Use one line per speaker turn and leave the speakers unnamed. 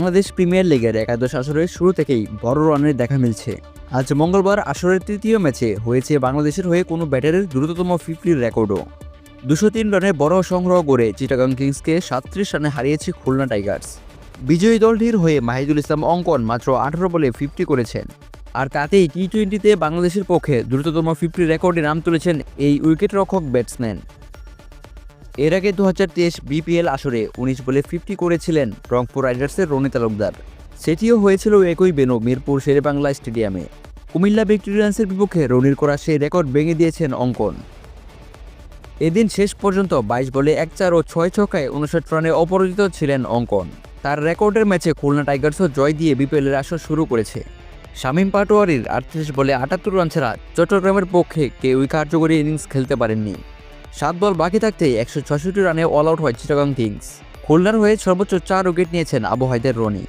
Bangladesh premier লিগের একাদশ আসরের শুরু থেকেই বড় রানের দেখা মিলছে। আজ মঙ্গলবার আসরের তৃতীয় ম্যাচে হয়েছে বাংলাদেশের হয়ে কোনো ব্যাটারের দ্রুততম 50 রেকর্ডও। 203 রানের বড় সংগ্রহ করে চিটাগাং কিংসকে 37 রানে হারিয়েছে খুলনা টাইগার্স। বিজয়ী দলটির হয়ে মাহিদুল ইসলাম অঙ্কন মাত্র 18 বলে 50 করেছেন। আর তাতেই টি-20তে বাংলাদেশের পক্ষে দ্রুততম 50 রেকর্ডে নাম তুলেছেন এই উইকেটরক্ষক ব্যাটসম্যান। এর আগে 2023 বিপিএল আসরে 19 বলে 50 করেছিলেন রংপুর রাইডার্সের রনি তালুকদার। সেটিও হয়েছিল একই বেনু মিরপুর শেরেবাংলা স্টেডিয়ামে। কুমিল্লা ভিক্টোরিয়ান্সের বিপক্ষে রনির করা সেই রেকর্ড ভেঙে দিয়েছেন অঙ্কন। এদিন শেষ পর্যন্ত 22 বলে 1-4 ও 6 ছক্কায় 59 রানে অপরাজিত ছিলেন অঙ্কন। তার রেকর্ডের ম্যাচে খুলনা টাইগার্সও জয় দিয়ে বিপিএলের আসর শুরু করেছে। শামীম পাটোয়ারির 38 বলে 78 রান ছাড়া চট্টগ্রামের পক্ষে কেউই কার্যকরী ইনিংস খেলতে পারেননি। 7 বল বাকি থাকতেই 166 রানে অল আউট হয় চিটাগাং কিংস। খুলনার হয়ে সর্বোচ্চ 4 উইকেট নিয়েছেন আবু হায়দার রনি।